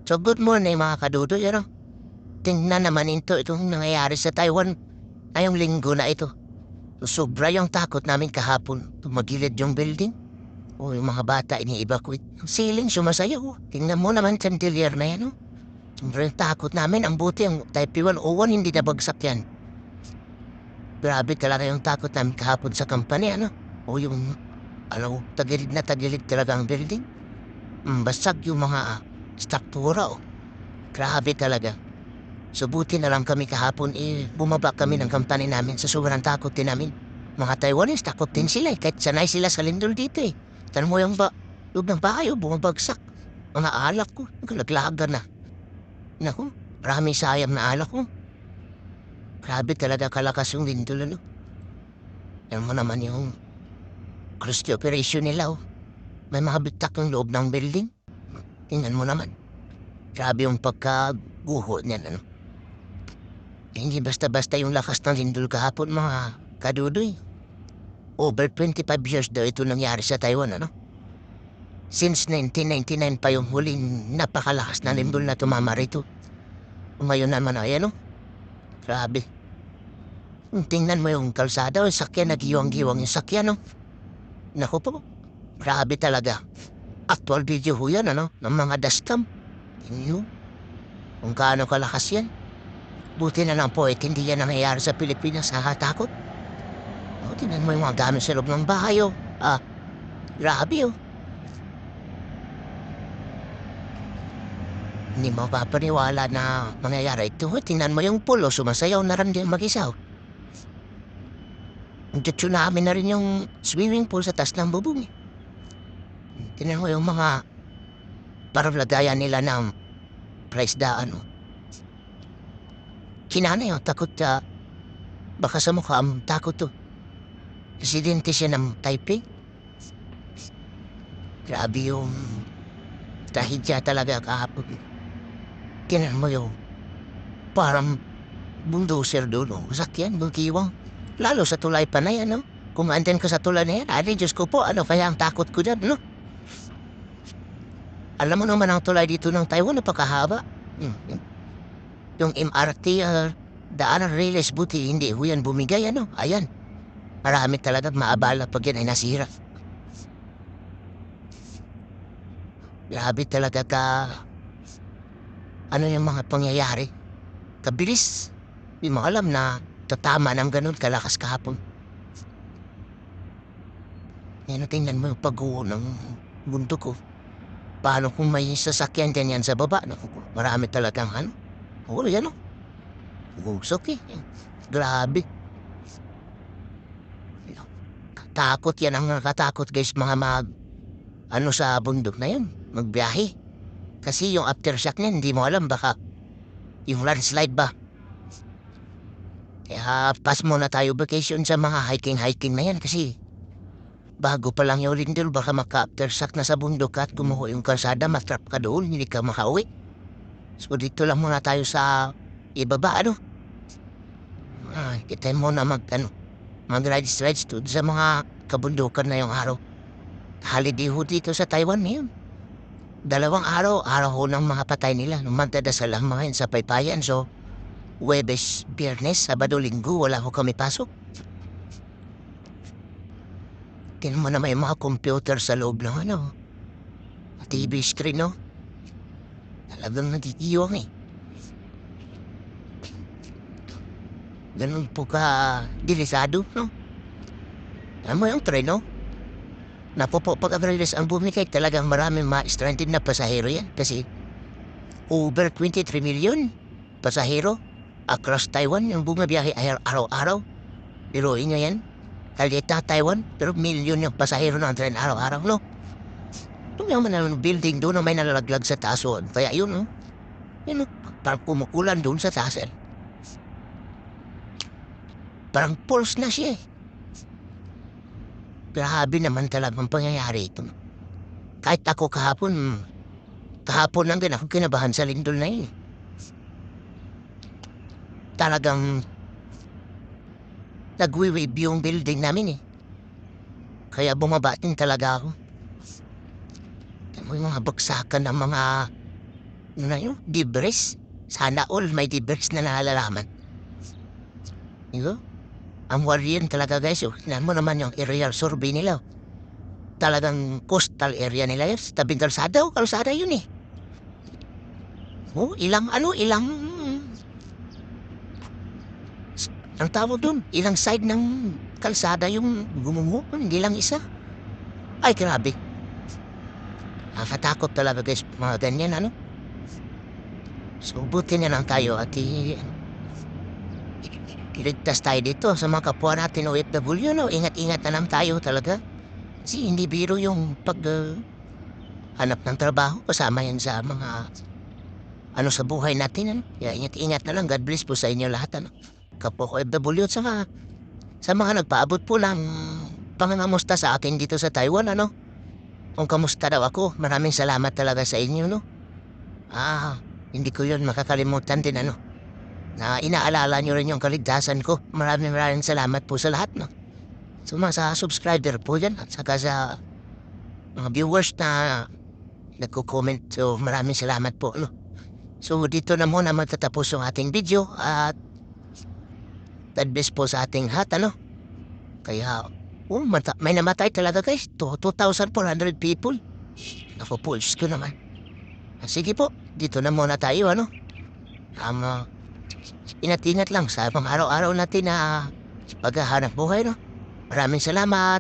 So good morning mga kadudoy, ano? Tingnan naman itong nangyayari sa Taiwan ngayong linggo na ito. Sobra yung takot namin kahapon. Tumagilid yung building. O yung mga bata ini-evacuate. Ang ceiling sumasayaw. Tingnan mo naman chandelier na yan. Sobra yung takot namin. Ang buti ang Type 101 hindi nabagsak yan. Grabe talaga yung takot namin kahapon sa company. O yung tagilid talaga ang building. Basag yung mga struktura. Grabe talaga. So buti na lang kami kahapon, bumaba kami ng company namin sa sobrang takot din namin. Mga Taiwanese, takot din sila kahit sanay sila sa lindol dito Tanong mo yung loob ng bahay bumabagsak. Mga alak ko, naglaga na. Naku, maraming sayang na alak ko. Grabe talaga kalakas yung lindol Alam mo naman yung close to operation nila May mga bitak yung loob ng building. Tingnan mo naman. Grabe yung pagkaguho niyan Hindi basta-basta yung lakas ng lindol kahapon mga kadudoy. Over 25 years daw ito nangyari sa Taiwan, Since 1999 pa yung huling napakalakas na lindol na tumama rito. Ngayon naman Grabe. Tingnan mo yung kalsada, yung sakyan, nagiwang-giwang yung sakyan, Naku po, grabe talaga. Actual video ho yan, ng mga dashcam. Tingnan mo, kung gaano kalakas yan. Buti na lang po hindi yan nangyayari sa Pilipinas, nakakatakot. Tingnan mo yung mga gamit sa loob ng bahay, grabe, Hindi mo papaniwala na mangyayari ito. Tingnan mo yung pool, sumasayaw na rin din mag-isaw. Tsunami na rin yung swimming pool sa taas ng bubong. Tingnan mo yung mga parang lagayan nila ng price daan, Kinanay, takot baka sa mukha takot Presidente siya ng Taipei. Grabe yung tahidya talaga kahapon. Tingnan mo yung parang bulldozer doon, sakyan, magkiwang. Lalo sa tulay pa na yan, Kung andyan ka sa tulay na yan, Diyos ko po, kaya ang takot ko dyan, Alam mo naman ang tulay dito ng Taiwan, napakahaba. Yung MRT, daanan rails, buti hindi yan bumigay, Ayan. Marami talaga maabala pag yan ay nasira. Grabe talaga yung mga pangyayari. Kabilis. Di mo alam na tatama ng ganun kalakas kahapon. Tingnan mo yung pag-uho ng mundo ko. Paano kung may sasakyan din yan sa baba? Marami talagang yan Usok Grabe. Takot yan ang nakatakot guys mga sa bundok na yan. Magbiyahe. Kasi yung aftershock niyan, hindi mo alam baka yung landslide ba. Kaya pass muna tayo vacation sa mga hiking na yan kasi bago pa lang yung lindol baka maka-aftershock na sa bundok at kumuha yung kalsada, matrap ka doon, hindi ka makauwi. So dito lang muna tayo sa ibaba, kita mo na mag-rides to sa mga kabundukan na yung araw. Holiday ho dito sa Taiwan ngayon. 2 araw ho ng mga patay nila. Magdadasal lang mga yun sa paypayan. So, Huwebes, Biyernes, Sabado, Linggo, wala ho kami pasok. Tingnan mo na may mga computer sa loob ng TV screen, Talagang nagkikiwang Ganun po ka delisado, Alam mo yung tren, pag-average ang bumikay talagang maraming ma-stranded na pasahero yan kasi over 23 million pasahero across Taiwan yung bumabiyahe araw-araw. Biruin nyo yan. Kalita Taiwan pero million yung pasahero ng tren araw-araw, Ito yung building doon na may nalalaglag sa taas kaya yun, parang kumukulan doon sa taas Parang pulse na siya Grabe naman talagang pangyayari ito. Kahit ako kahapon lang din ako kinabahan sa lindol na yun. Talagang nagwi-wave yung building namin Kaya bumabatin talaga ako. Yung mga bagsakan ng mga na yun, dibres. Sana all may dibres na nalalaman. Yun, ang worry yun talaga guys. Tingnan mo naman yung aerial survey nila. Talagang coastal area nila yun. Tabing kalsada o kalsada yun eh. Oh, ilang ang tawag dun, ilang side ng kalsada yung gumungo, hindi lang isa. Ay, grabe. Nakakatakot talaga guys, mga ganyan, ano? So, buti na lang tayo at iligtas tayo dito sa mga kapwa natin OFW, no? Ingat-ingat na lang tayo talaga. Kasi hindi biro yung hanap ng trabaho, kasama yan sa mga ano sa buhay natin, ano? Kaya ingat-ingat na lang. God bless po sa inyo lahat, ano? Kapwa ko OFW at saka sa mga nagpaabot po lang pangangamusta sa akin dito sa Taiwan, ano? Kung kamusta daw ako, maraming salamat talaga sa inyo, no? Hindi ko yun makakalimutan din, ano? Na inaalala nyo rin yung kaligtasan ko. Maraming salamat po sa lahat, no? So, mga sa subscriber po dyan at saka sa mga viewers na nagko-comment. So, maraming salamat po, no? So, dito na muna matatapos yung ating video at God bless po sa ating lahat, ano? Kaya, may namatay talaga guys. 2,400 people. Ako po, Diyos ko naman. Sige po, dito na muna tayo, ano? Ingat-ingat lang sa pang araw-araw natin na paghahanap buhay, no? Maraming salamat.